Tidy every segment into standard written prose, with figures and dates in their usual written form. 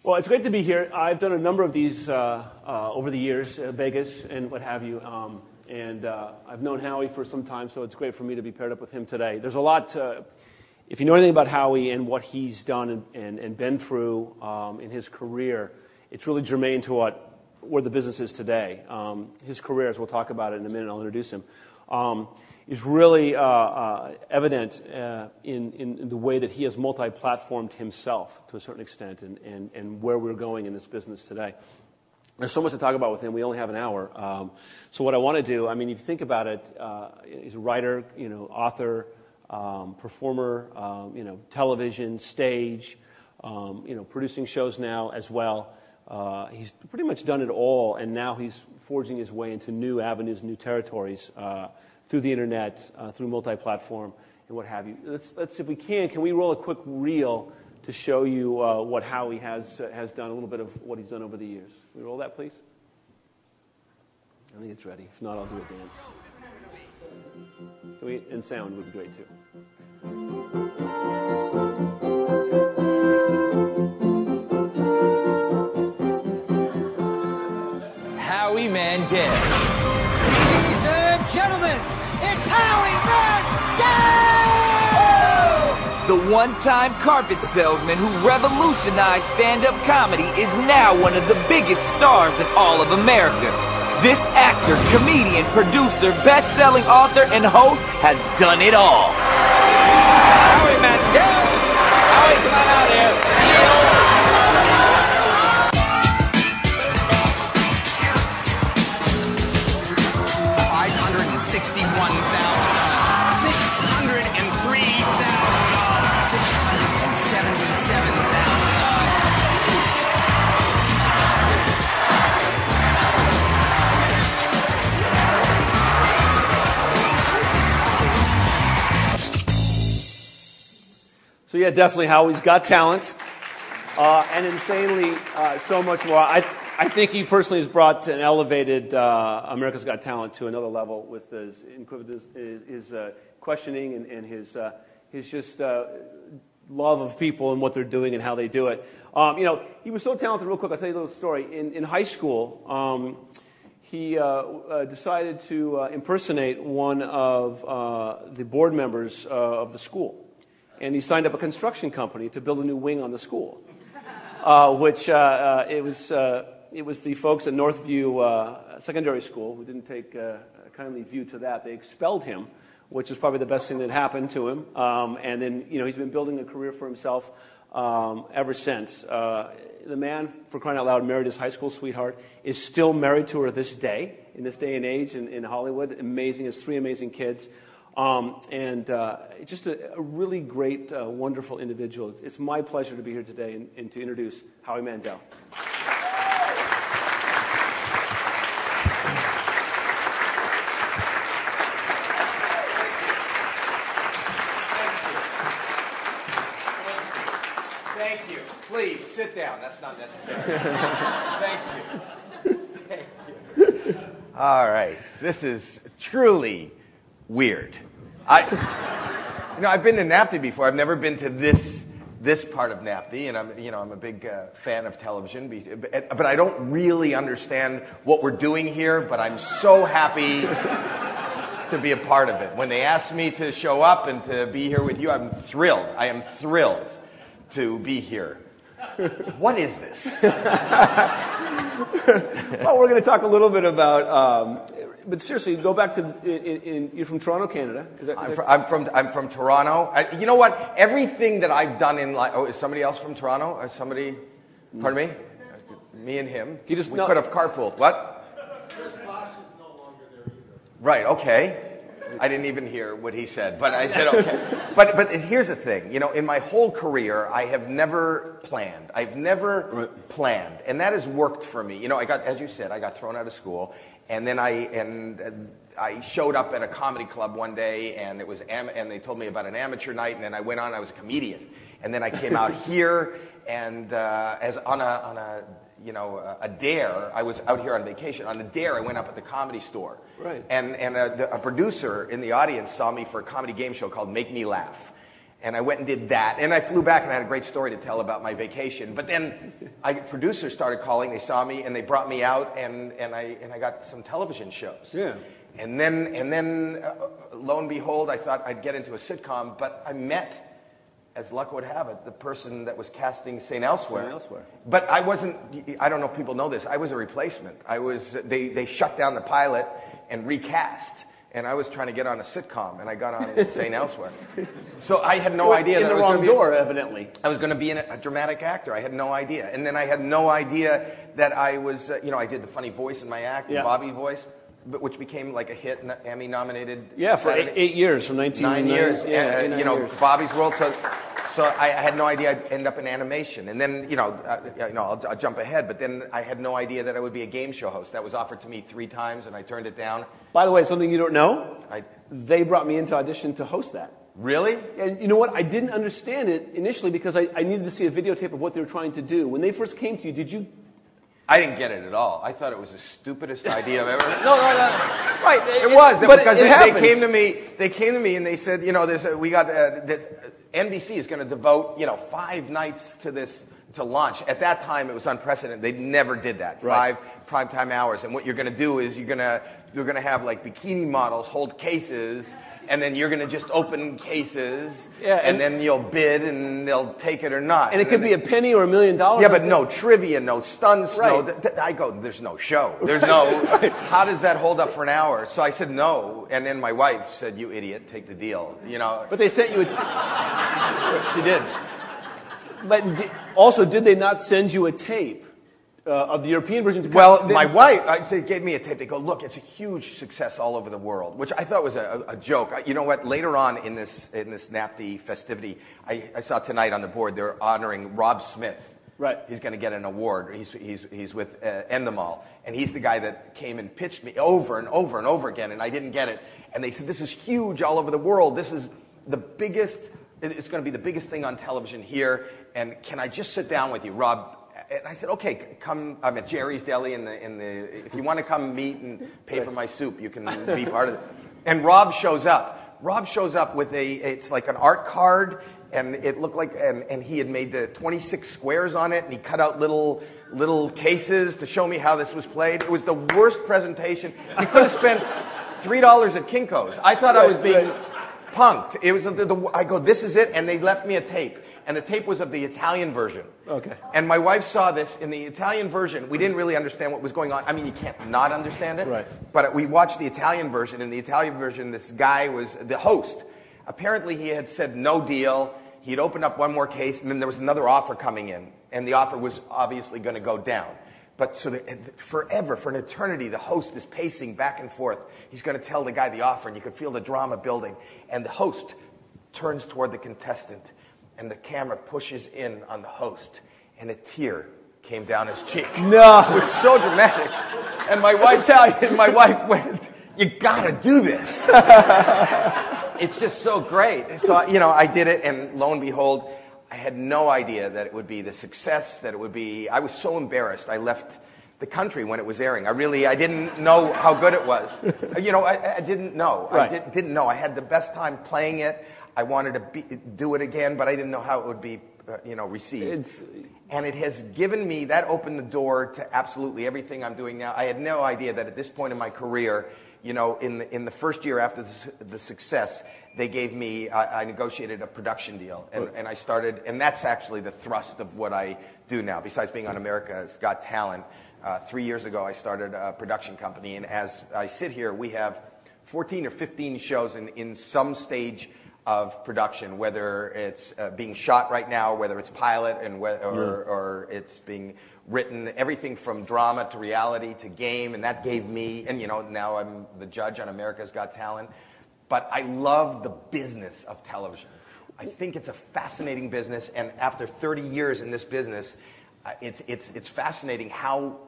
Well, it's great to be here. I've done a number of these over the years, Vegas and what have you, and I've known Howie for some time, so it's great for me to be paired up with him today. There's a lot, if you know anything about Howie and what he's done and been through in his career, it's really germane to where the business is today. His career, as we'll talk about it in a minute, I'll introduce him, is really evident in the way that he has multi-platformed himself to a certain extent and where we're going in this business today. There's so much to talk about with him. We only have an hour. So what I want to do, I mean, if you think about it, he's a writer, author, performer, television, stage, producing shows now as well. He's pretty much done it all, and now he's forging his way into new avenues, new territories, through the internet, through multi-platform, and what have you. Let's, if we can we roll a quick reel to show you what Howie has done, a little bit of what he's done over the years. Can we roll that, please? I think it's ready. If not, I'll do a dance. And sound would be great, too. Howie Mandel. Ladies and gentlemen, it's Howie Mandel! The one-time carpet salesman who revolutionized stand-up comedy is now one of the biggest stars in all of America. This actor, comedian, producer, best-selling author, and host has done it all. Howie Mandel! Howie, come on out here. 667,000. So yeah, definitely Howie's got talent, and insanely so much more. I think he personally has brought and elevated America's Got Talent to another level with his questioning and his just love of people and what they're doing and how they do it. He was so talented. Real quick, I'll tell you a little story. In high school, he decided to impersonate one of the board members of the school. And he signed up a construction company to build a new wing on the school, which it was the folks at Northview Secondary School who didn't take a kindly view to that. They expelled him, which is probably the best thing that happened to him. And then, he's been building a career for himself ever since. The man, for crying out loud, married his high school sweetheart, is still married to her this day, in this day and age in Hollywood. Amazing. Has 3 amazing kids. And just a really great, wonderful individual. It's my pleasure to be here today and to introduce Howie Mandel. Thank you. Please, sit down. That's not necessary. Thank you. Thank you. All right. This is truly weird. I've been to NATPE before. I've never been to this part of NATPE, and I'm a big fan of television, but I don't really understand what we're doing here. But I'm so happy to be a part of it. When they asked me to show up and to be here with you, I'm thrilled. I am thrilled to be here. What is this? Well, we're going to talk a little bit about. But seriously, go back to you're from Toronto, Canada. I'm from Toronto. You know what? Everything that I've done in life. Oh, is somebody else from Toronto? Is somebody? Pardon me? Me and him. We could have carpooled. What? Chris Bosh is no longer there either. Right. Okay. I didn't even hear what he said, but I said okay. But here's the thing. In my whole career, I have never planned. I've never planned, and that has worked for me. As you said, I got thrown out of school. And then I showed up at a comedy club one day, and and they told me about an amateur night, and then I went on. I was a comedian, and then I came out here, and as on a dare. I was out here on vacation. On a dare, I went up at the Comedy Store, right? And a producer in the audience saw me for a comedy game show called Make Me Laugh. And I went and did that. And I flew back and I had a great story to tell about my vacation. But then producers started calling. They saw me and they brought me out and I got some television shows. Yeah. And then lo and behold, I thought I'd get into a sitcom. But I met, as luck would have it, the person that was casting St. Elsewhere. St. Elsewhere. But I wasn't, I don't know if people know this, I was a replacement. They shut down the pilot and recast. And I was trying to get on a sitcom, and I got on St. Elsewhere. So I had no idea that I was going to be... In the wrong door, evidently. I was going to be a dramatic actor. I had no idea. And then I had no idea that I was, I did the funny voice in my act, the Bobby voice, which became like a hit, Emmy-nominated. Yeah, for 8 years, from 1990. 9 years. Yeah, 9 years. Bobby's World. So I had no idea I'd end up in animation. And then, I'll jump ahead, but then I had no idea that I would be a game show host. That was offered to me 3 times, and I turned it down. By the way, something you don't know, they brought me into audition to host that. Really? And you know what? I didn't understand it initially because I needed to see a videotape of what they were trying to do. When they first came to you, did you... I didn't get it at all. I thought it was the stupidest idea I've ever... No. Right. It was. But because it they came to me and they said, NBC is going to devote, 5 nights to this, to launch. At that time, it was unprecedented. They never did that. Right. 5 primetime hours. And what you're going to do is you're going to have like bikini models hold cases, and then you're going to just open cases, and then you'll bid, and they'll take it or not. And it could be a penny or $1 million. Yeah, but no trivia, no stunts, right. I go, there's no show. There's no, how does that hold up for an hour? So I said no, and then my wife said, you idiot, take the deal, But they sent you She did. But also, did they not send you a tape of the European version? My wife gave me a tape. They go, look, it's a huge success all over the world, which I thought was a joke. You know what? Later on in this NATPE festivity, I saw tonight on the board they're honoring Rob Smith. Right. He's going to get an award. He's with Endemol, and he's the guy that came and pitched me over and over and over again, and I didn't get it. And they said, this is huge all over the world. This is the biggest. It's going to be the biggest thing on television here. And can I just sit down with you, Rob? And I said, okay, come. I'm at Jerry's Deli if you want to come meet and pay for my soup, you can be part of it. And Rob shows up. Rob shows up with it's like an art card, and it looked like, and he had made the 26 squares on it, and he cut out little cases to show me how this was played. It was the worst presentation. You could have spent $3 at Kinko's. I thought I was being punked. It was I go, this is it, and they left me a tape. And the tape was of the Italian version. Okay. And my wife saw this in the Italian version. We didn't really understand what was going on. I mean, you can't not understand it. Right. But we watched the Italian version. In the Italian version, this guy was the host. Apparently, he had said no deal. He'd opened up one more case, and then there was another offer coming in. And the offer was obviously going to go down. But forever, for an eternity, the host is pacing back and forth. He's going to tell the guy the offer, and you could feel the drama building. And the host turns toward the contestant, and the camera pushes in on the host, and a tear came down his cheek. No. It was so dramatic. And my wife went, you gotta do this. It's just so great. So, I did it, and lo and behold, I had no idea that it would be the success, that it would be, I was so embarrassed. I left the country when it was airing. I didn't know how good it was. I didn't know. Right. I didn't know. I had the best time playing it. I wanted to do it again, but I didn't know how it would be, received. And it has given me, that opened the door to absolutely everything I'm doing now. I had no idea that at this point in my career, in the first year after the success, they gave me, I negotiated a production deal. And I started, and that's actually the thrust of what I do now. Besides being on America's Got Talent, 3 years ago I started a production company. And as I sit here, we have 14 or 15 shows in some stage of production, whether it's being shot right now, whether it's pilot, or it's being written, everything from drama to reality to game, and that gave me, and now I'm the judge on America's Got Talent. But I love the business of television. I think it's a fascinating business, and after 30 years in this business, it's fascinating how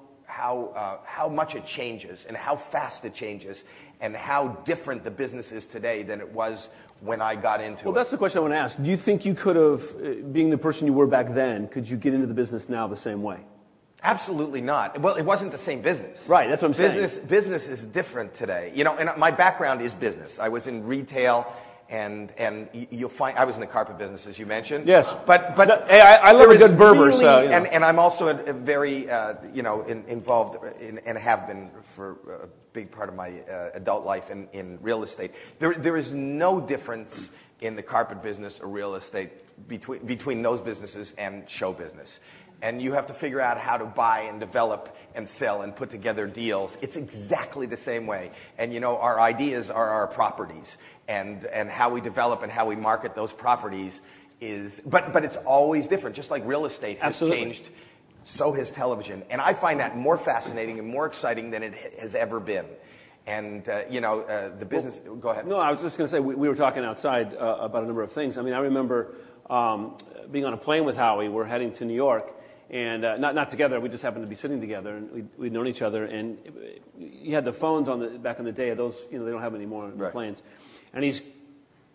much it changes and how fast it changes and how different the business is today than it was when I got into it. Well, that's the question I want to ask. Do you think you could have, being the person you were back then, could you get into the business now the same way? Absolutely not. Well, it wasn't the same business. Right, that's what I'm saying. Business is different today. And my background is business. I was in retail, and you'll find, I was in the carpet business, as you mentioned. Yes. But hey, I love a good Berber, really, so, you know. and I'm also a very, involved in, and have been for a big part of my adult life in real estate. There is no difference in the carpet business or real estate between those businesses and show business. And you have to figure out how to buy and develop and sell and put together deals. It's exactly the same way. And our ideas are our properties, and how we develop and how we market those properties is, but it's always different. Just like real estate has changed, so has television. And I find that more fascinating and more exciting than it has ever been. And, the business, go ahead. No, I was just going to say, we were talking outside about a number of things. I mean, I remember being on a plane with Howie. We're heading to New York. And not together, we just happened to be sitting together, and we'd known each other. And you had the phones back in the day. Those, they don't have them anymore on the planes. And he's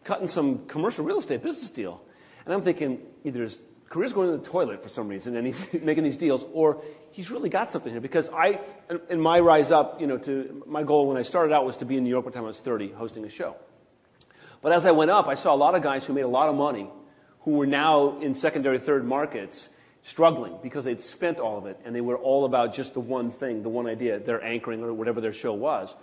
cutting some commercial real estate business deal. And I'm thinking, either his career's going to the toilet for some reason, and he's making these deals, or he's really got something here. Because in my rise up, to my goal when I started out was to be in New York by the time I was 30, hosting a show. But as I went up, I saw a lot of guys who made a lot of money, who were now in secondary, third markets, struggling because they'd spent all of it, and they were all about just the one thing, the one idea, their anchoring or whatever their show was.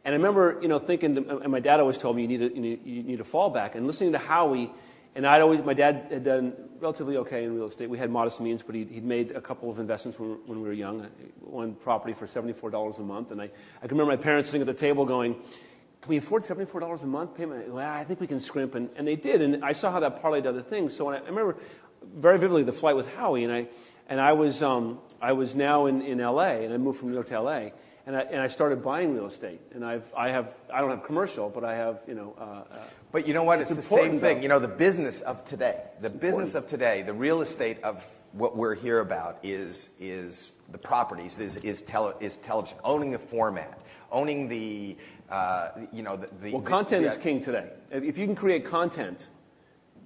And I remember, thinking, and my dad always told me, you need a fallback. And listening to Howie, and my dad had done relatively okay in real estate. We had modest means, but he'd made a couple of investments when we were young. One property for $74 a month, and I can remember my parents sitting at the table going, "Can we afford $74 a month? Well, I think we can scrimp," and they did. And I saw how that parlayed to other things. So I remember very vividly the flight with Howie, and I was now in L.A., and I moved from New York to L.A., and I started buying real estate, and I don't have commercial, but I have But you know what? It's the same thing. Though. The business of today, the real estate of what we're here about is the properties, is television, owning the format, owning the content is king today. If you can create content.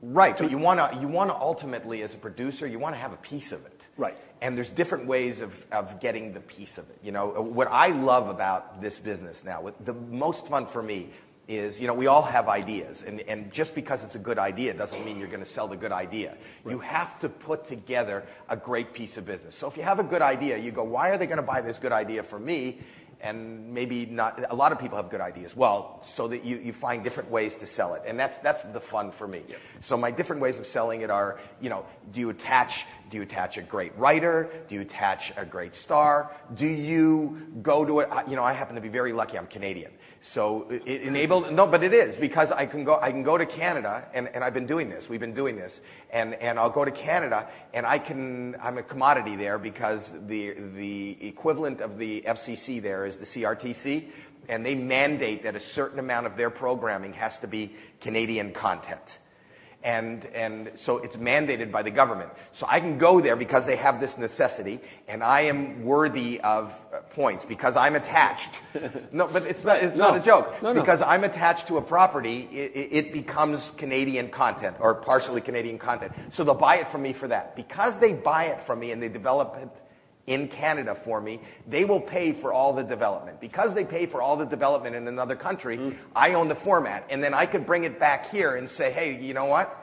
Right, but you want to ultimately, as a producer, you want to have a piece of it. Right. And there's different ways of getting the piece of it. What I love about this business now, the most fun for me is, we all have ideas. And just because it's a good idea doesn't mean you're going to sell the good idea. Right. You have to put together a great piece of business. So if you have a good idea, you go, why are they going to buy this good idea from me? And maybe not, a lot of people have good ideas. Well, so that you find different ways to sell it. And that's the fun for me. Yep. So my different ways of selling it are, do you attach a great writer? Do you attach a great star? Do you go to it? I happen to be very lucky. I'm Canadian. So it enabled, no, but it is, because I can go to Canada, and I've been doing this, we've been doing this, and I'll go to Canada, and I'm a commodity there, because the equivalent of the FCC there is the CRTC, and they mandate that a certain amount of their programming has to be Canadian content. And so it's mandated by the government. So I can go there because they have this necessity, and I am worthy of points because I'm attached. No, but it's not a joke. No. Because I'm attached to a property, it becomes Canadian content, or partially Canadian content. So they'll buy it from me for that. Because they buy it from me and they develop it in Canada for me, they will pay for all the development. Because they pay for all the development in another country, I own the format. And then I could bring it back here and say, hey, you know what?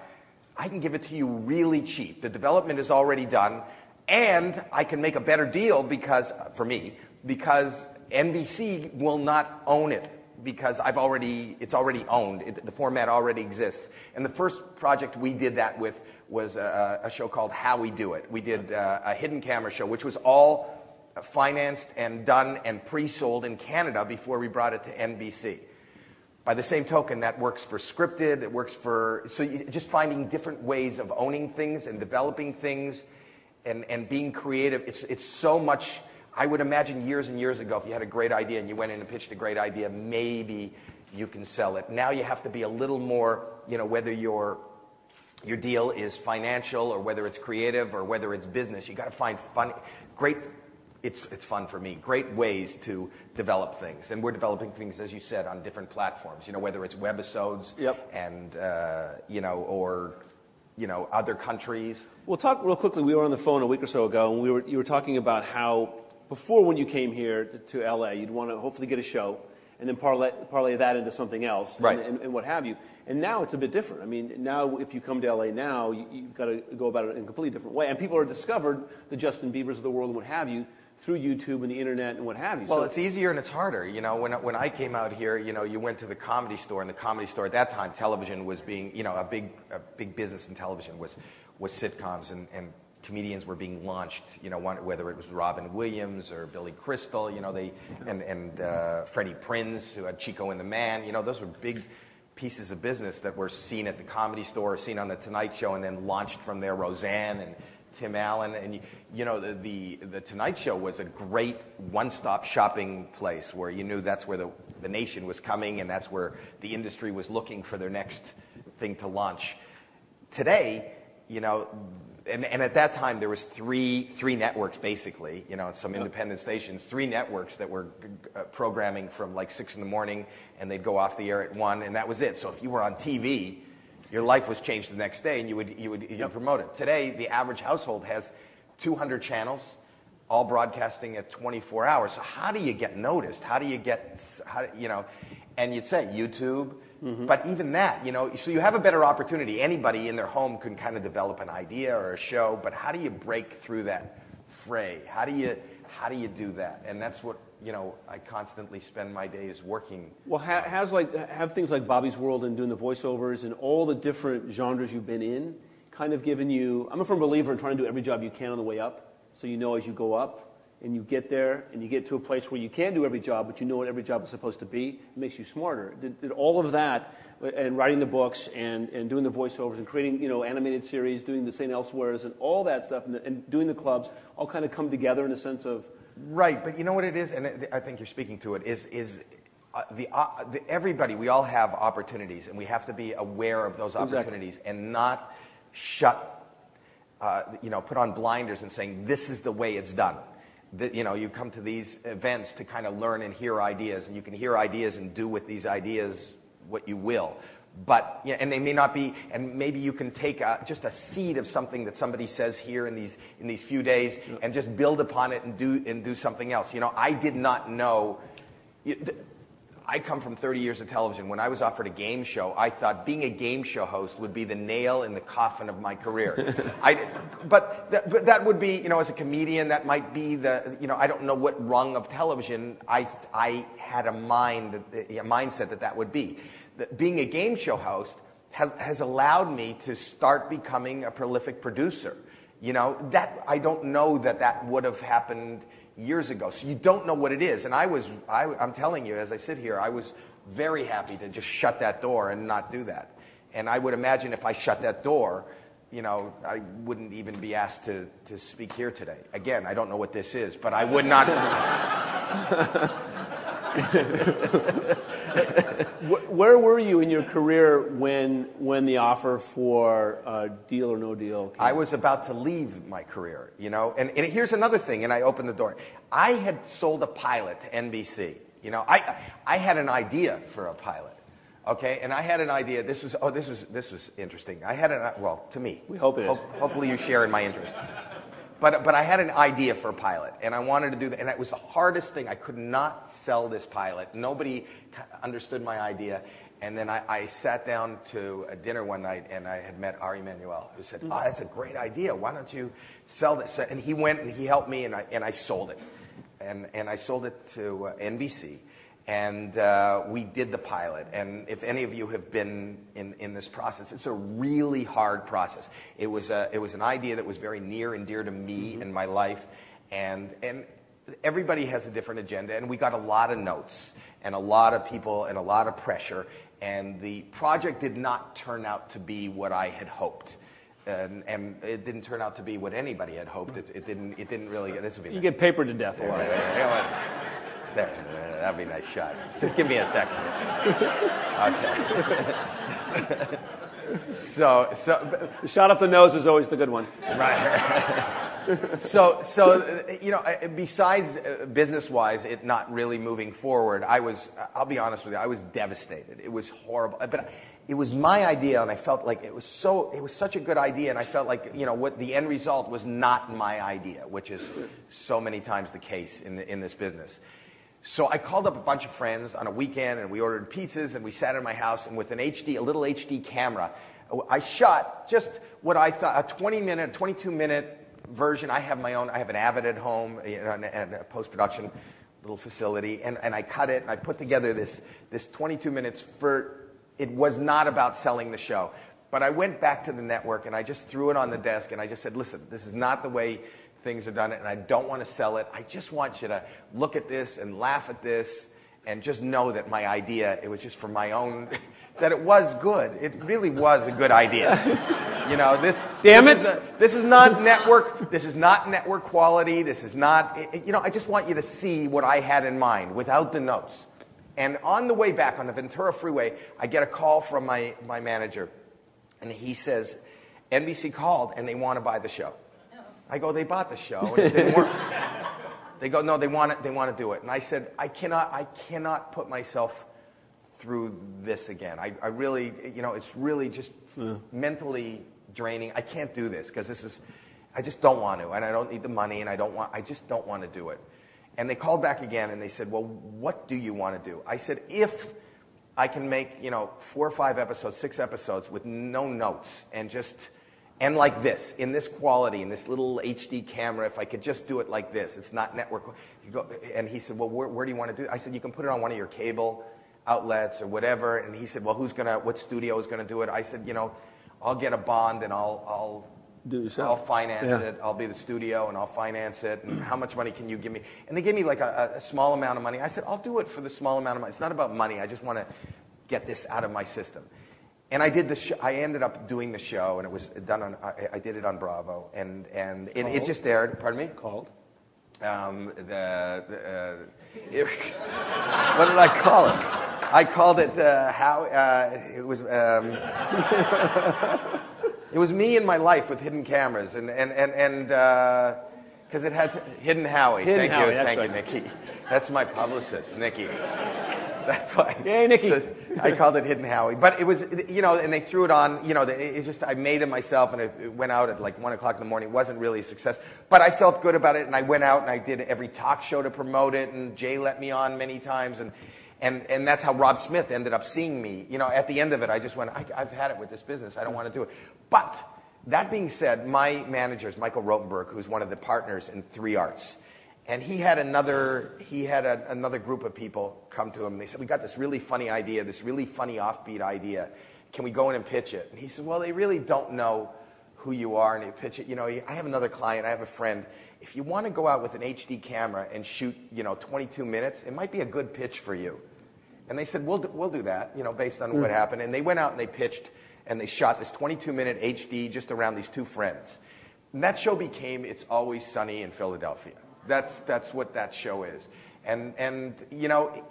I can give it to you really cheap. The development is already done. And I can make a better deal because NBC will not own it, because it's already owned. The format already exists. And the first project we did that with was a show called How We Do It. We did a hidden camera show, which was all financed and done and pre-sold in Canada before we brought it to NBC. By the same token, that works for scripted, it works for, just finding different ways of owning things and developing things and being creative. It's so much. I would imagine years and years ago, if you had a great idea and you went in and pitched a great idea, maybe you can sell it. Now you have to be a little more, whether your deal is financial or whether it's creative or whether it's business. You got to find it's fun for me, great ways to develop things. And we're developing things, as you said, on different platforms, whether it's webisodes and, or other countries. We'll talk real quickly. We were on the phone a week or so ago, and you were talking about how before, when you came here to LA, you'd want to hopefully get a show, and then parlay that into something else, Right. and what have you. And now it's a bit different. I mean, now if you come to LA now, you've got to go about it in a completely different way. And people are discovered the Justin Biebers of the world and what have you through YouTube and the internet and what have you. Well, it's easier and it's harder. You know, when I came out here, you know, you went to the Comedy Store, and the Comedy Store at that time, television was being, you know, a big business in television was sitcoms, and comedians were being launched. You know, whether it was Robin Williams or Billy Crystal, you know, and Freddie Prinze, who had Chico and the Man. You know, those were big pieces of business that were seen at the Comedy Store, seen on the Tonight Show, and then launched from there. Roseanne and Tim Allen, and you know, the Tonight Show was a great one-stop shopping place where you knew that's where the nation was coming, and that's where the industry was looking for their next thing to launch. Today, you know, and at that time there was three networks basically, you know, some independent stations, 3 networks that were programming from like 6 in the morning, and they'd go off the air at 1, and that was it. So if you were on TV, your life was changed the next day, and you would promote it. Today, the average household has 200 channels, all broadcasting at 24 hours. So how do you get noticed? You know, and you'd say YouTube, but even that, you know, so you have a better opportunity. Anybody in their home can kind of develop an idea or a show, but how do you break through that fray? How do you do that? And that's what, you know, I constantly spend my days working. Well, have things like Bobby's World and doing the voiceovers and all the different genres you've been in kind of given you, I'm a firm believer in trying to do every job you can on the way up, so you know as you go up and you get there and you get to a place where you can do every job, but you know what every job is supposed to be, it makes you smarter. Did all of that, and writing the books and doing the voiceovers and creating, you know, animated series, doing the St. Elsewheres and all that stuff, and doing the clubs, all kind of come together in a sense of... Right, but you know what it is, and I think you're speaking to it, is everybody, we all have opportunities, and we have to be aware of those opportunities and not put on blinders and saying, this is the way it's done. You know, you come to these events to kind of learn and hear ideas, and you can hear ideas and do with these ideas what you will. But, yeah, and they may not be, and maybe you can take just a seed of something that somebody says here in these few days, and just build upon it and do something else. You know, I did not know. I come from 30 years of television. When I was offered a game show, I thought being a game show host would be the nail in the coffin of my career. But that would be, you know, as a comedian, that might be the, you know, I don't know what rung of television I had a mindset that would be. Being a game show host has allowed me to start becoming a prolific producer. You know, that I don't know that would have happened years ago. So you don't know what it is. And I'm telling you, as I sit here, I was very happy to just shut that door and not do that. And I would imagine if I shut that door, you know, I wouldn't even be asked to speak here today. Again, I don't know what this is, but I would not. Where were you in your career when the offer for Deal or No Deal came? I was about to leave my career, you know. And here's another thing, and I opened the door. I had sold a pilot to NBC. You know, I had an idea for a pilot. Okay, and I had an idea. This was interesting. To me. We hope it is. Hopefully you share in my interest. But I had an idea for a pilot, and I wanted to do that, and it was the hardest thing. I could not sell this pilot. Nobody understood my idea. And then I sat down to a dinner one night, and I had met Howie Mandel, who said, "Oh, that's a great idea. Why don't you sell this?" And he went and he helped me, and I sold it, and I sold it to NBC. And we did the pilot. And if any of you have been in this process, it's a really hard process. It was an idea that was very near and dear to me and my life. And everybody has a different agenda. And we got a lot of notes and a lot of people and a lot of pressure. And the project did not turn out to be what I had hoped. And it didn't turn out to be what anybody had hoped. It didn't really. This would be you get papered to death a lot. There, that'd be a nice shot. Just give me a second. Okay. So the shot up the nose is always the good one. Right. So you know, besides business-wise, it not really moving forward, I'll be honest with you, I was devastated. It was horrible. But it was my idea, and I felt like it was such a good idea, and I felt like, you know, what the end result was not my idea, which is so many times the case in this business. So I called up a bunch of friends on a weekend, and we ordered pizzas, and we sat in my house, and with a little HD camera, I shot just what I thought, a 22-minute version. I have my own. I have an Avid at home, and a post-production little facility, and I cut it, and I put together this 22 minutes for. It was not about selling the show, but I went back to the network, and I just threw it on the desk, and I just said, listen, this is not the way things are done, and I don't want to sell it. I just want you to look at this and laugh at this and just know that my idea, it was just for my own, that it was good. It really was a good idea. You know, this is not network. This is not network quality. This is not, you know, I just want you to see what I had in mind without the notes. And on the way back on the Ventura Freeway, I get a call from my manager, and he says, NBC called and they want to buy the show. I go, they bought the show and it didn't work. They go, no, they want to do it. And I said, I cannot put myself through this again. I really, you know, it's really just mentally draining. I can't do this because I just don't want to, and I don't need the money, and I just don't want to do it. And they called back again and they said, well, what do you want to do? I said, if I can make, you know, 4 or 5 episodes, 6 episodes with no notes and like this, in this quality, in this little HD camera, if I could just do it like this, it's not network. And he said, well, where do you want to do it? I said, you can put it on one of your cable outlets or whatever. And he said, well, what studio is going to do it? I said, you know, I'll get a bond and I'll finance it. I'll be the studio and I'll finance it. And how much money can you give me? And they gave me like a small amount of money. I said, I'll do it for the small amount of money. It's not about money. I just want to get this out of my system. And I did I ended up doing the show, and it was done on. I did it on Bravo, and it just aired. Pardon me. Called. What did I call it? I called it it was. It was me and my life with hidden cameras, and because it had Hidden Howie. Thank you, Nikki. That's my publicist, Nikki. That's why. Yay, Nikki. So I called it Hidden Howie. But it was, you know, and they threw it on, you know, I made it myself, and it went out at like 1 o'clock in the morning. It wasn't really a success. But I felt good about it, and I went out and I did every talk show to promote it, and Jay let me on many times, and that's how Rob Smith ended up seeing me. You know, at the end of it, I just went, I've had it with this business. I don't want to do it. But that being said, my manager is Michael Rotenberg, who's one of the partners in 3 Arts. And he had another group of people come to him. They said, we got this really funny idea, this really funny offbeat idea. Can we go in and pitch it? And he said, well, they really don't know who you are, and you pitch it. You know, I have another client, I have a friend. If you want to go out with an HD camera and shoot, you know, 22 minutes, it might be a good pitch for you. And they said, we'll do that, you know, based on what happened. And they went out and they pitched, and they shot this 22-minute HD just around these 2 friends. And that show became It's Always Sunny in Philadelphia. That's what that show is. And you know,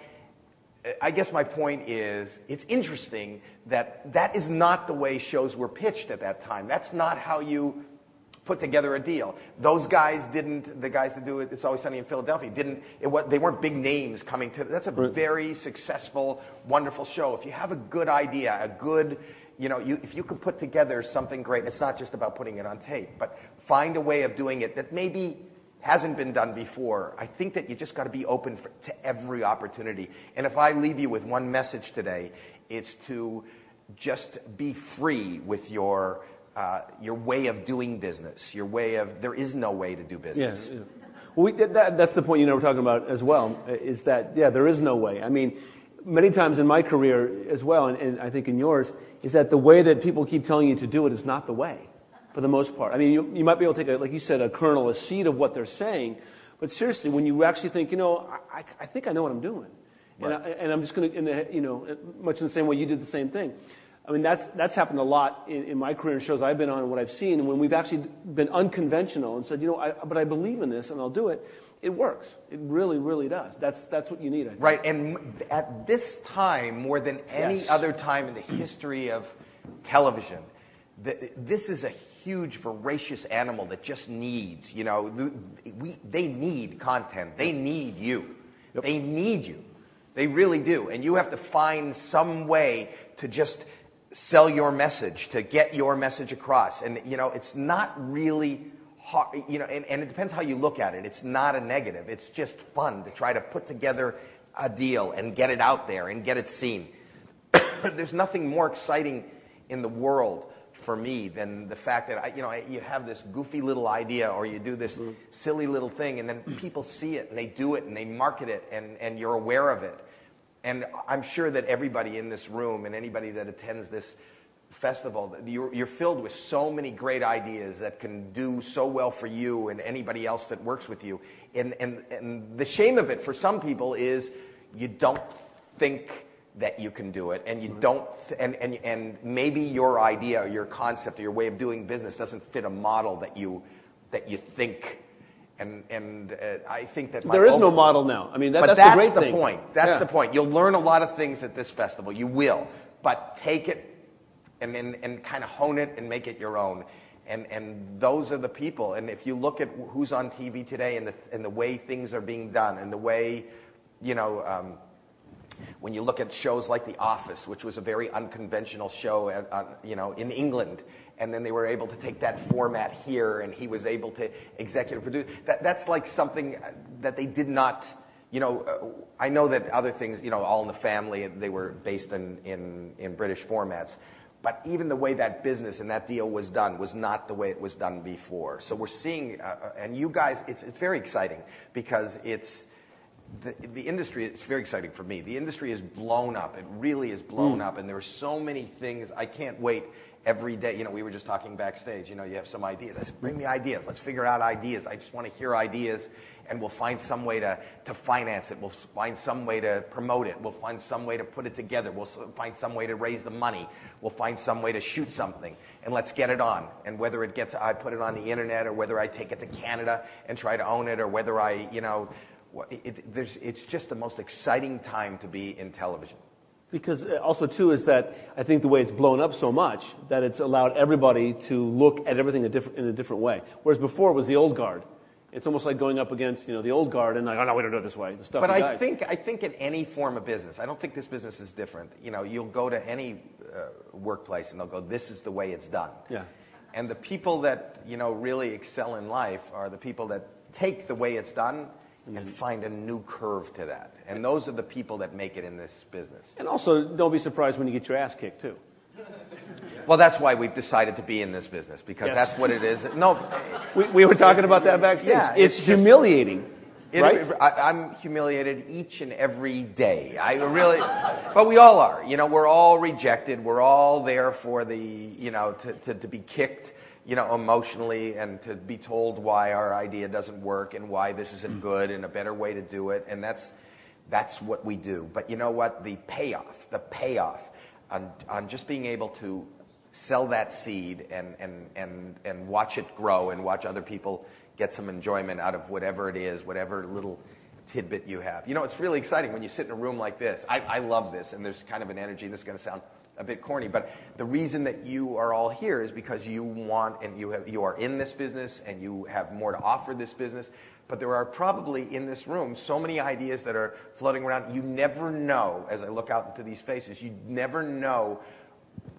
I guess my point is, it's interesting that is not the way shows were pitched at that time. That's not how you put together a deal. Those guys didn't, the guys that do it, It's Always Sunny in Philadelphia, they weren't big names coming to, that's a very successful, wonderful show. If you have a good idea, you know, if you could put together something great, it's not just about putting it on tape, but find a way of doing it that maybe hasn't been done before. I think that you just got to be open to every opportunity. And if I leave you with one message today, it's to just be free with your way of doing business. There is no way to do business. Yes. Well, that's the point you know we're talking about as well, is that, there is no way. I mean, many times in my career as well, and I think in yours, is that the way that people keep telling you to do it is not the way. For the most part. I mean, you might be able to take, like you said, a seed of what they're saying, but seriously, when you actually think, you know, I think I know what I'm doing, right. and I'm just going to, you know, much in the same way you did the same thing. I mean, that's happened a lot in my career and shows I've been on and what I've seen, and when we've actually been unconventional and said, you know, but I believe in this and I'll do it, it works. It really, really does. That's what you need, I think. Right, and at this time, more than any other time in the history of television, this is a huge, voracious animal that just needs, you know, they need content. They need you. Yep. They need you. They really do. And you have to find some way to just sell your message, to get your message across. And, you know, it's not really hard, and it depends how you look at it. It's not a negative. It's just fun to try to put together a deal and get it out there and get it seen. There's nothing more exciting in the world for me than the fact that you have this goofy little idea, or you do this silly little thing, and then people see it and they do it and they market it, and you're aware of it. And I'm sure that everybody in this room and anybody that attends this festival, you're filled with so many great ideas that can do so well for you and anybody else that works with you. And the shame of it for some people is you don't think that you can do it, and you don't, and maybe your idea or your concept or your way of doing business doesn't fit a model that you think. And I think that there is no model now. I mean, that's the great thing. That's the point. You'll learn a lot of things at this festival. You will, but take it and kind of hone it and make it your own. And those are the people. And if you look at who's on TV today and the way things are being done and the way, when you look at shows like The Office, which was a very unconventional show, in England, and then they were able to take that format here, and he was able to executive produce. That's like something that they did not. I know that other things, All in the Family, they were based in British formats. But even the way that business and that deal was done was not the way it was done before. So we're seeing, and you guys, it's very exciting because it's. The industry, it's very exciting for me. The industry is blown up. It really is blown up. And there are so many things. I can't wait every day. We were just talking backstage. You have some ideas. I said, bring me ideas. Let's figure out ideas. I just want to hear ideas. And we'll find some way to finance it. We'll find some way to promote it. We'll find some way to put it together. We'll find some way to raise the money. We'll find some way to shoot something. And let's get it on. And whether it gets, I put it on the internet, or whether I take it to Canada and try to own it, or whether I, it's just the most exciting time to be in television. Because also, too, is that I think the way it's blown up so much that it's allowed everybody to look at everything in a different way. Whereas before it was the old guard. It's almost like going up against, the old guard and like, oh, no, we don't do it this way. The stuff. But I think in any form of business, I don't think this business is different. You'll go to any workplace and they'll go, this is the way it's done. Yeah. And the people that, really excel in life are the people that take the way it's done and find a new curve to that. And those are the people that make it in this business. And also, don't be surprised when you get your ass kicked, too. Well, that's why we've decided to be in this business, because that's what it is. No, we were talking about that backstage. Yeah, it's humiliating, right? I'm humiliated each and every day. But we all are. We're all rejected. We're all there for the, to be kicked, emotionally, and to be told why our idea doesn't work and why this isn't good and a better way to do it. And that's what we do. But you know what? The payoff on just being able to sell that seed and watch it grow and watch other people get some enjoyment out of whatever it is, whatever little tidbit you have. It's really exciting when you sit in a room like this. I love this, and there's kind of an energy, and this is going to sound a bit corny, but the reason that you are all here is because you want, and you are in this business, and you have more to offer this business. But there are probably in this room so many ideas that are floating around. You never know, as I look out into these faces, you never know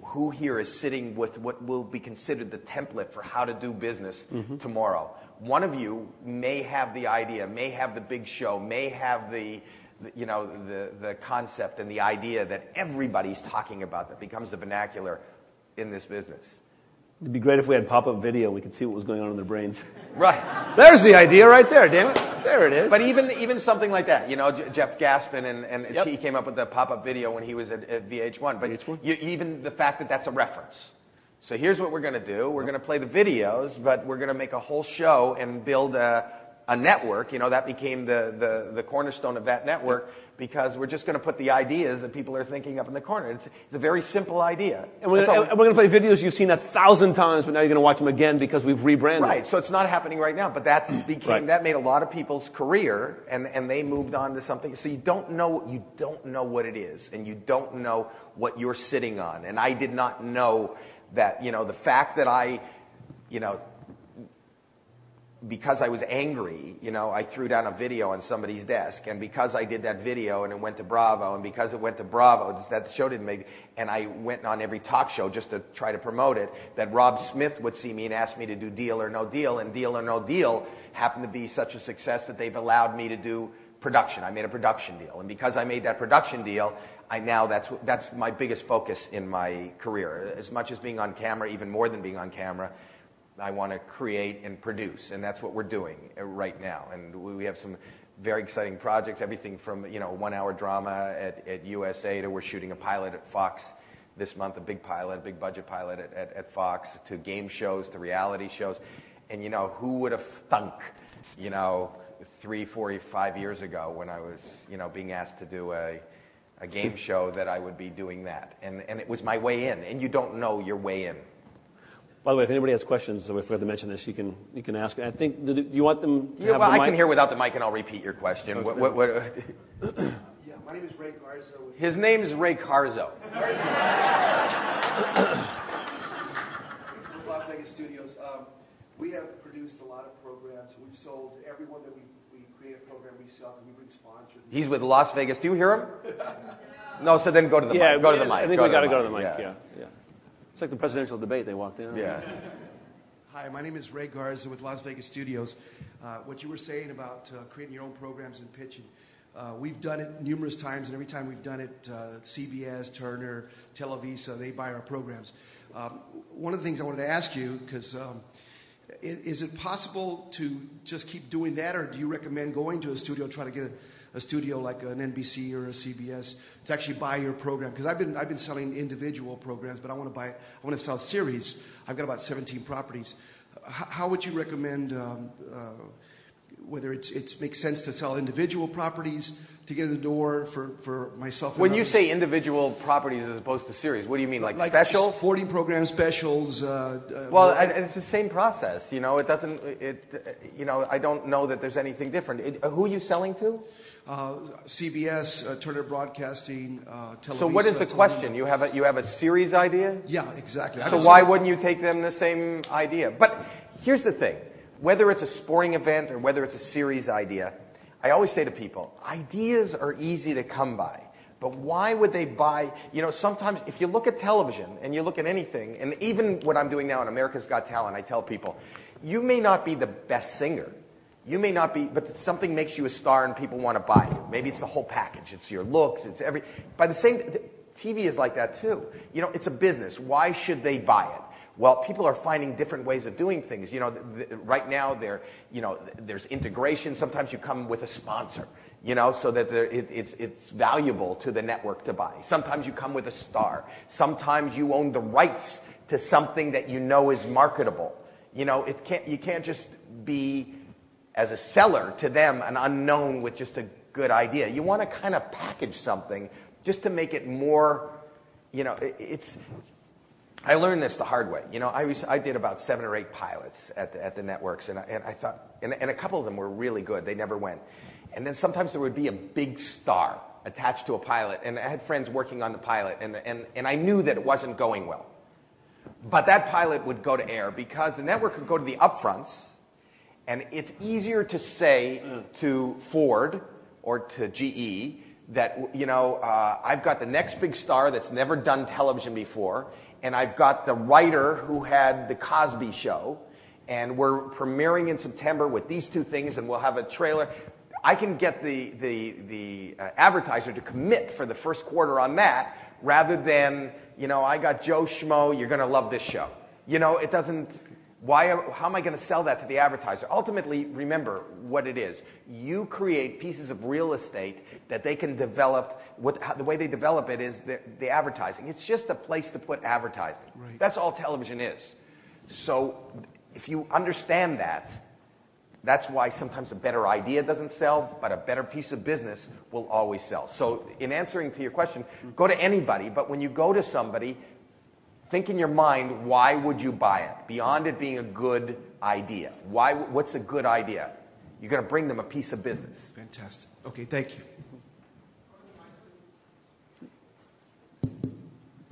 who here is sitting with what will be considered the template for how to do business tomorrow. One of you may have the idea, may have the big show, may have the concept and the idea that everybody's talking about that becomes the vernacular in this business. It'd be great if we had pop-up video. We could see what was going on in their brains. Right. There's the idea right there, damn it. There it is. But even something like that, Jeff Gaspin and he came up with the pop-up video when he was at VH1. But even the fact that that's a reference. So here's what we're going to do. We're going to play the videos, but we're going to make a whole show and build a network. That became the cornerstone of that network, because we're just going to put the ideas that people are thinking up in the corner. It's a very simple idea. And we're going to play videos you've seen 1,000 times, but now you're going to watch them again because we've rebranded. Right, so it's not happening right now, but that made a lot of people's career, and they moved on to something. So you don't know what it is, and you don't know what you're sitting on. And I did not know that, the fact that I, because I was angry, I threw down a video on somebody's desk, and because I did that video and it went to Bravo, and because it went to Bravo, that show didn't make, and I went on every talk show just to try to promote it, that Rob Smith would see me and ask me to do Deal or No Deal, and Deal or No Deal happened to be such a success that they've allowed me to do production. I made a production deal, and because I made that production deal, that's my biggest focus in my career. As much as being on camera, even more than being on camera, I want to create and produce, and that's what we're doing right now. And we have some very exciting projects, everything from a 1-hour drama at USA to we're shooting a pilot at Fox this month, a big budget pilot at Fox, to game shows, to reality shows. And who would have thunk, 3, 4, 5 years ago when I was, being asked to do a game show that I would be doing that. And it was my way in, and you don't know your way in. By the way, if anybody has questions, I forgot to mention this, you can ask. I think, you want them to have well, the mic? I can hear without the mic, and I'll repeat your question. Yeah, my name is Ray Garza. His name is Ray Carzo. With Las Vegas Studios. We have produced a lot of programs. We've sold everyone that we create a program, we sell, and we bring sponsors. He's with Las Vegas. Do you hear him? No, so then go to the mic. Go to the mic. I think we got to go to the mic, yeah. It's like the presidential debate. They walked in. Yeah. Hi, my name is Ray Garza with Las Vegas Studios. What you were saying about creating your own programs and pitching, we've done it numerous times, and every time we've done it, CBS, Turner, Televisa, they buy our programs. One of the things I wanted to ask you, because is it possible to just keep doing that, or do you recommend going to a studio, try to get a studio like an NBC or a CBS to actually buy your program? Because I've been selling individual programs, but I want to sell series. I've got about 17 properties. How would you recommend whether it makes sense to sell individual properties to get in the door for myself? When you say individual properties as opposed to series, what do you mean, like specials? 40 program specials. It's the same process. It doesn't. I don't know that there's anything different. Who are you selling to? CBS, Turner Broadcasting, Televisa. So what is the question? You have a series idea? Yeah, exactly. So why wouldn't you take them the same idea? But here's the thing. Whether it's a sporting event or whether it's a series idea, I always say to people, ideas are easy to come by. But why would they buy? Sometimes if you look at television and you look at anything, and even what I'm doing now on America's Got Talent, I tell people, you may not be the best singer. You may not be, but something makes you a star and people want to buy you. Maybe it's the whole package. It's your looks. It's TV is like that too. It's a business. Why should they buy it? Well, people are finding different ways of doing things. Right now there's integration. Sometimes you come with a sponsor, so that it's valuable to the network to buy. Sometimes you come with a star. Sometimes you own the rights to something that is marketable. You can't just be, as a seller to them, an unknown with just a good idea. You want to kind of package something just to make it more, I learned this the hard way. I did about 7 or 8 pilots at the networks, and I thought, and a couple of them were really good. They never went. And then sometimes there would be a big star attached to a pilot, and I had friends working on the pilot, and I knew that it wasn't going well. But that pilot would go to air because the network would go to the upfronts, and it's easier to say to Ford or to GE that, I've got the next big star that's never done television before, and I've got the writer who had the Cosby Show, and we're premiering in September with these 2 things, and we'll have a trailer. I can get the advertiser to commit for the first quarter on that, rather than, I got Joe Schmo, you're going to love this show. It doesn't. How am I going to sell that to the advertiser? Ultimately, remember what it is. You create pieces of real estate that they can develop. The way they develop it is the advertising. It's just a place to put advertising. Right. That's all television is. So if you understand that, that's why sometimes a better idea doesn't sell, but a better piece of business will always sell. So in answering to your question, go to anybody, but when you go to somebody, think in your mind, why would you buy it? Beyond it being a good idea. What's a good idea? You're going to bring them a piece of business. Fantastic. Okay, thank you.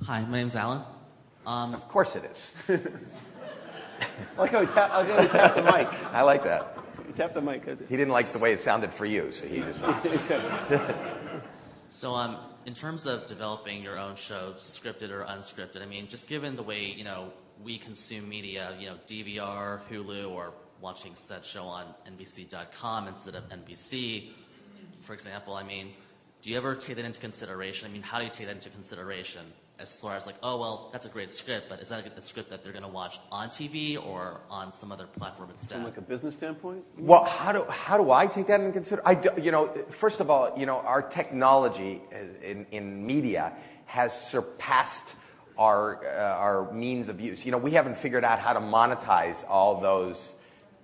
Hi, my name's Alan. Of course it is. I like how he tapped the mic. I like that. He tapped the mic. He didn't like the way it sounded for you, so he just... So in terms of developing your own show, scripted or unscripted, I mean, just given the way, we consume media, DVR, Hulu, or watching said show on NBC.com instead of NBC, for example, I mean, do you ever take that into consideration? I mean, how do you take that into consideration as far as like, oh, well, that's a great script, but is that a script that they're going to watch on TV or on some other platform instead? From like a business standpoint? Well, how do I take that into consideration? First of all, our technology in media has surpassed our means of use. We haven't figured out how to monetize all those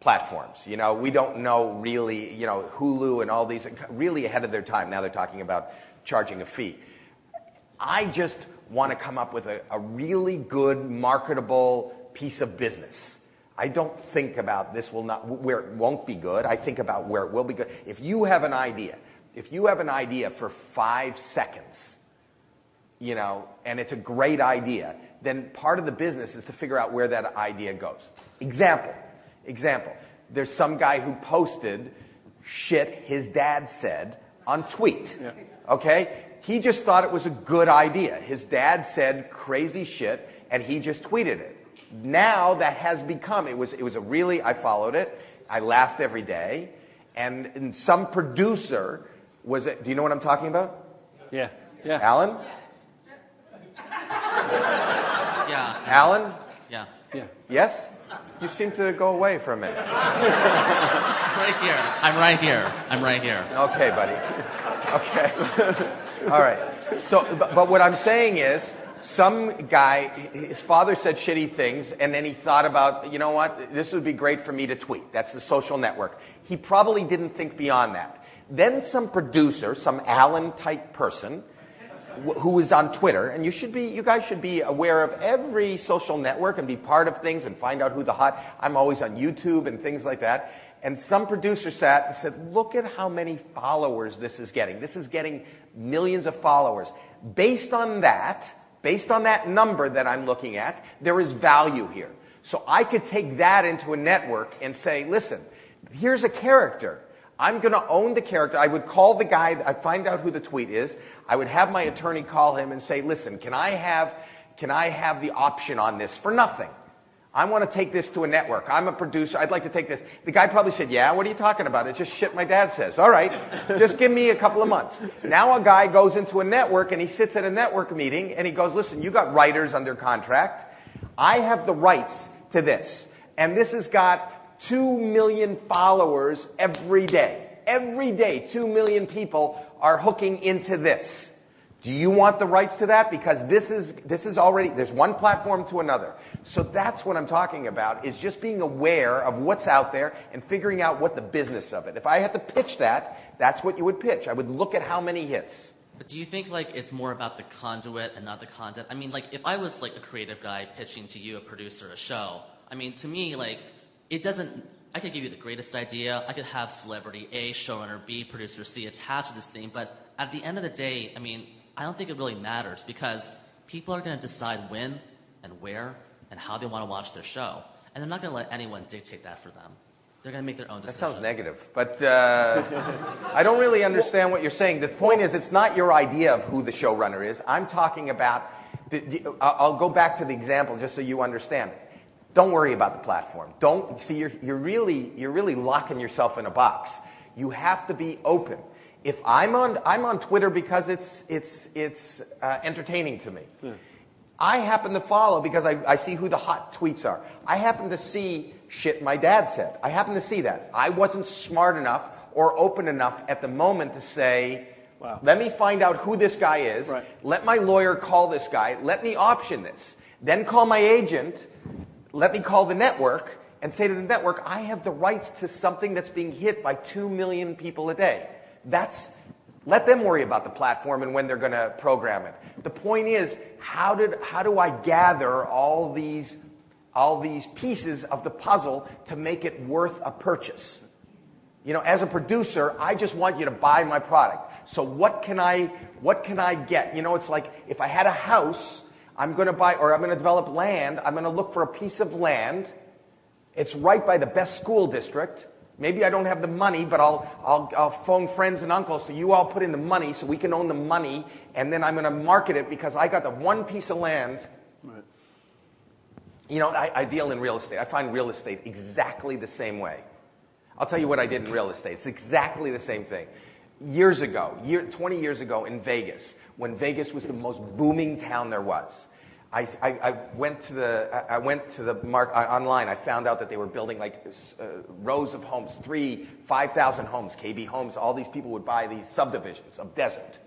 platforms. We don't know really, Hulu and all these really ahead of their time. Now they're talking about charging a fee. I just want to come up with a really good marketable piece of business. I don't think about where it won't be good. I think about where it will be good. If you have an idea for 5 seconds, and it's a great idea, then part of the business is to figure out where that idea goes. Example. There's some guy who posted shit his dad said on tweet. Yeah. Okay? He just thought it was a good idea. His dad said crazy shit, and he just tweeted it. Now that has become, I followed it. I laughed every day. And some producer do you know what I'm talking about? Yeah. Alan? Yeah. Alan? Yeah. Yes? You seem to go away for a minute. Right here. I'm right here. Okay, buddy. Okay. All right. So, but what I'm saying is, some guy, his father said shitty things, and then he thought about, you know what, this would be great for me to tweet. That's the social network. He probably didn't think beyond that. Then some producer, some Alan-type person, who is on Twitter, and you guys should be aware of every social network and be part of things and find out I'm always on YouTube and things like that. And some producer sat and said, look at how many followers this is getting. This is getting millions of followers. Based on that number that I'm looking at, there is value here. So I could take that into a network and say, listen, here's a character. I'm going to own the character. I would call the guy. I'd find out who the tweet is. I would have my attorney call him and say, listen, can I have the option on this for nothing? I want to take this to a network. I'm a producer. I'd like to take this. The guy probably said, yeah, what are you talking about? It's just shit my dad says. All right, just give me a couple of months. Now a guy goes into a network and he sits at a network meeting and he goes, listen, you got writers under contract. I have the rights to this. And this has got 2 million followers every day. Every day, 2 million people are hooking into this. Do you want the rights to that? Because this is already, there's one platform to another. So that's what I'm talking about, is just being aware of what's out there and figuring out what the business of it. If I had to pitch that, that's what you would pitch. I would look at how many hits. But do you think it's more about the conduit and not the content? I mean, if I was a creative guy pitching to you, a producer, a show, I mean, to me, it doesn't, I could give you the greatest idea. I could have celebrity A, showrunner B, producer C attached to this thing. But at the end of the day, I mean, I don't think it really matters because people are going to decide when and where and how they want to watch their show. And they're not going to let anyone dictate that for them. They're going to make their own decision. That sounds negative, but I don't really understand what you're saying. The point is, it's not your idea of who the showrunner is. I'm talking about, I'll go back to the example just so you understand. Don't worry about the platform. You're really locking yourself in a box. You have to be open. If I'm on Twitter because it's entertaining to me. Yeah. I happen to follow because I see who the hot tweets are. I happen to see shit my dad said. I happen to see that. I wasn't smart enough or open enough at the moment to say, wow, let me find out who this guy is. Right. Let my lawyer call this guy. Let me option this. Then call my agent. Let me call the network and say to the network, I have the rights to something that's being hit by 2 million people a day. Let them worry about the platform and when they're going to program it. The point is, how do I gather all these pieces of the puzzle to make it worth a purchase? As a producer, I just want you to buy my product. So what can I get? It's like if I had a house, I'm going to buy, or I'm going to develop land. I'm going to look for a piece of land It's right by the best school district. Maybe I don't have the money, but I'll phone friends and uncles so you all put in the money so we can own the money, and then I'm going to market it because I got the one piece of land. Right. You know, I deal in real estate. I find real estate exactly the same way. I'll tell you what I did in real estate. It's exactly the ssame thing. Years ago, 20 years ago in Vegas, when Vegas was the most booming town there was, I went to the market online. I found out that they were building like rows of homes, 5,000 homes, KB homes. All these people would buy these subdivisions of desert.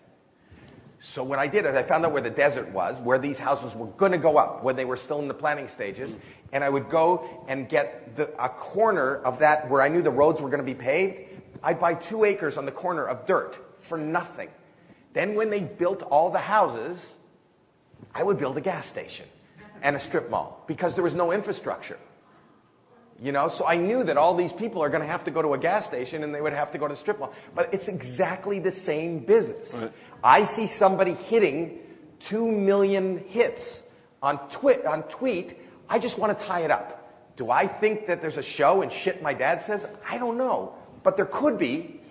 So what I did is I found out where the desert was, where these houses were going to go up when they were still in the planning stages, and I would go and get a corner of that where I knew the roads were going to be paved. I'd buy 2 acres on the corner of dirt for nothing. Then when they built all the houses, I would build a gas station and a strip mall because there was no infrastructure. You know, so I knew that all these people are going to have to go to a gas station and they would have to go to a strip mall. But it's exactly the same business. Right. I see somebody hitting 2 million hits on tweet. I just want to tie it up. Do I think that there's a show and shit my dad says? I don't know. But there could be.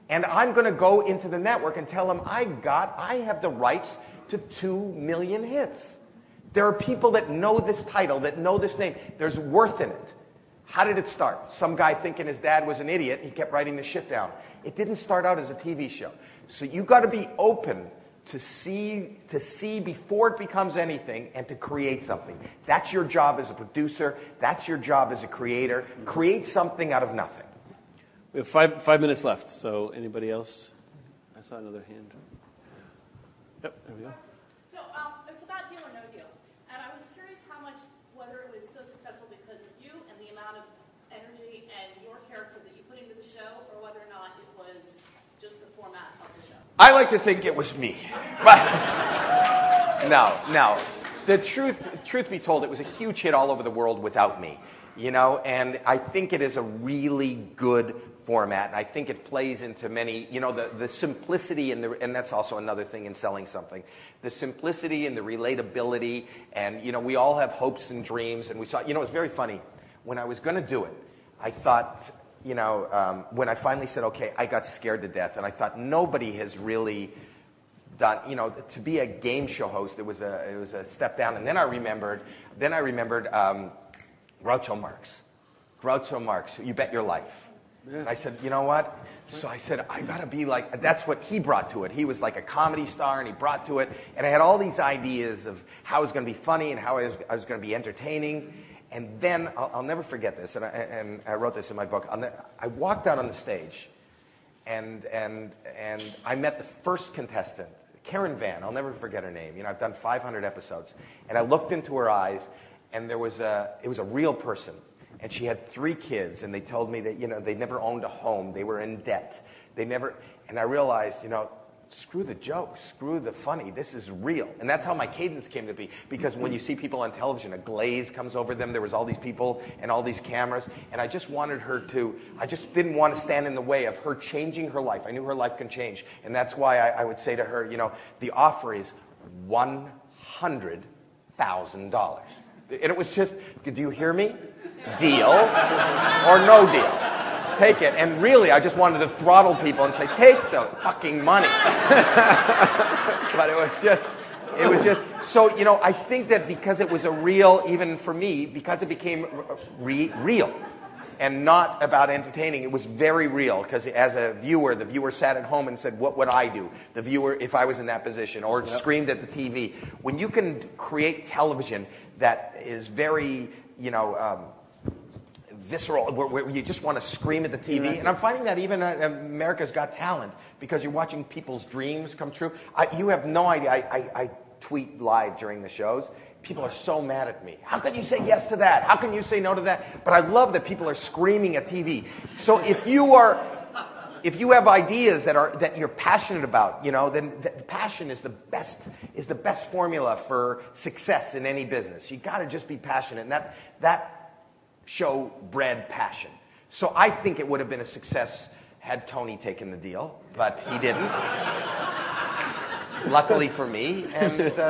And I'm going to go into the network and tell them I have the rights to 2 million hits. There are people that know this title, that know this name. There's worth in it. How did it start? Some guy thinking his dad was an idiot, he kept writing the shit down. It didn't start out as a TV show. So you got to be open to see before it becomes anything and to create something. That's your job as a producer. That's your job as a creator. Create something out of nothing. We have five minutes left, so anybody else? I saw another hand. Yep, there we go. So it's about Deal or No Deal. And I was curious whether it was so successful because of you and the amount of energy and your character that you put into the show, or whether or not it was just the format of the show. I like to think it was me. But no. The truth be told, it was a huge hit all over the world without me. You know, and I think it is a really good format, and I think it plays into many, you know, the simplicity and that's also another thing in selling something. The simplicity and the relatability, and, you know, we all have hopes and dreams, and we saw, you know, it's very funny. When I was going to do it, I thought, you know, when I finally said, okay, I got scared to death, and I thought nobody has really done, you know, to be a game show host, it was a step down, and then I remembered Groucho Marx, You Bet Your Life. Yeah. I said, you know what? So I said, I got to be like, that's what he brought to it. He was like a comedy star, and he brought to it. And I had all these ideas of how it was going to be funny and how I was going to be entertaining. And then, I'll never forget this, and I wrote this in my book. I walked out on the stage, and I met the first contestant, Karen Van. I'll never forget her name. You know, I've done 500 episodes. And I looked into her eyes, and it was a real person. And she had 3 kids, and they told me that, you know, they never owned a home. They were in debt. And I realized, you know, screw the jokes, screw the funny. This is real. And that's how my cadence came to be. Because when you see people on television, a glaze comes over them. There was all these people and all these cameras. And I just wanted her to, I just didn't want to stand in the way of her changing her life. I knew her life can change. And that's why I would say to her, you know, the offer is $100,000. And it was just, do you hear me? Deal or no deal. Take it. And really, I just wanted to throttle people and say, take the fucking money. But it was just, so, you know, I think that because it was a real, even for me, because it became real and not about entertaining, it was very real. Because as a viewer, the viewer sat at home and said, what would I do? The viewer, if I was in that position, or screamed at the TV. When you can create television that is very, you know, visceral, where you just want to scream at the TV. And I'm finding that even America's Got Talent, because you're watching people's dreams come true. You have no idea. I tweet live during the shows. People are so mad at me. How can you say yes to that? How can you say no to that? But I love that people are screaming at TV. So if you have ideas that you're passionate about, you know, then passion is the best formula for success in any business. You got to just be passionate, and that show bred passion. So I think it would have been a success had Tony taken the deal, but he didn't. Luckily for me, and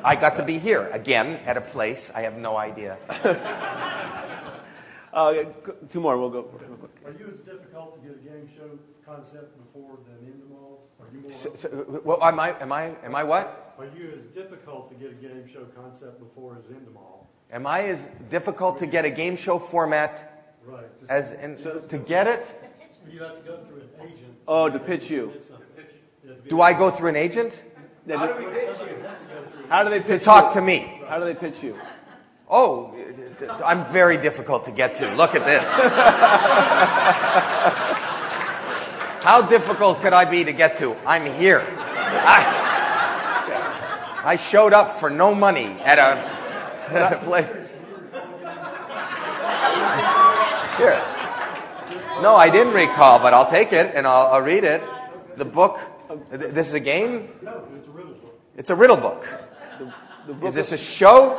I got to be here again at a place I have no idea. Two more. We'll go. Are you as difficult to get a game show concept before than Endemol? Are you more? Well, am I what? Are you as difficult to get a game show concept before as Endemol? Am I as difficult to get a game show format Right. as to get it? You have to go through an agent. Oh, to pitch you. Do I go through an agent How do we pitch you? How do they pitch to talk to me? How do they pitch you? Oh, I'm very difficult to get to. Look at this. How difficult could I be to get to? I'm here. I showed up for no money at a place. Here. No, I didn't recall, but I'll take it and I'll read it. The book. This is a game? No, it's a riddle book. It's a riddle book. Is this a show?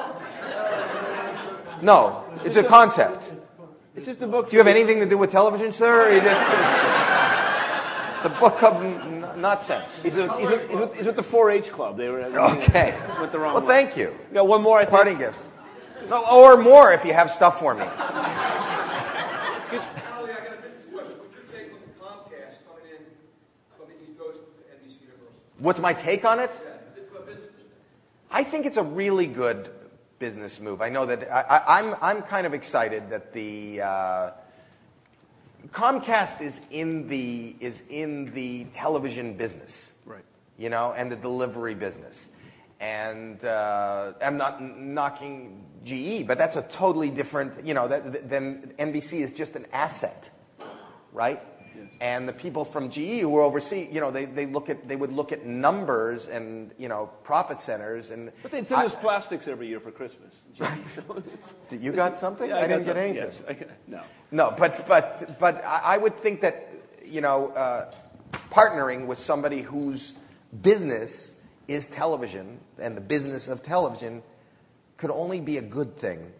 No, it's a concept. It's just a book. Do you have anything to do with television, sir? Or you just the book of nonsense. He's with the 4-H club. They were Okay. With the wrong Well, one. thank you. You got one more, I think. Parting gift. No, or more if you have stuff for me. Howie, I got a business question. What's your take on the Comcast coming in from the East Coast to NBC Universal? What's my take on it? Yeah, it's a business perspective. I think it's a really good business move. I know that I'm kind of excited that the Comcast is in the television business, Right. You know, and the delivery business. And I'm not knocking GE, but that's a totally different, you know, then NBC is just an asset, right? Yes. And the people from GE who oversee, you know, they would look at numbers and, you know, profit centers and. But they'd send us plastics every year for Christmas. You got something? Yeah, I didn't get anything. Yes. No. No, but I would think that, you know, partnering with somebody whose business is television and the business of television could only be a good thing.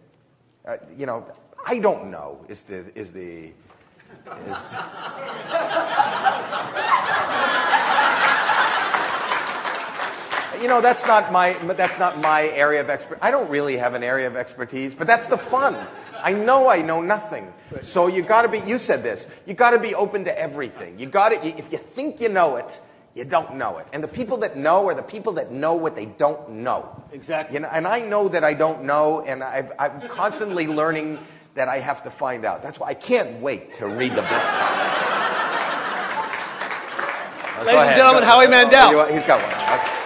You know, I don't know. You know, that's not my area of expertise. I don't really have an area of expertise, but that's the fun. I know nothing. So you got to be. You said this. You got to be open to everything. You got to. If you think you know it, you don't know it. And the people that know are the people that know what they don't know. Exactly. You know, and I know that I don't know, and I'm constantly learning that I have to find out. That's why I can't wait to read the book. Ladies and gentlemen, Howie Mandel. He's got one. Okay.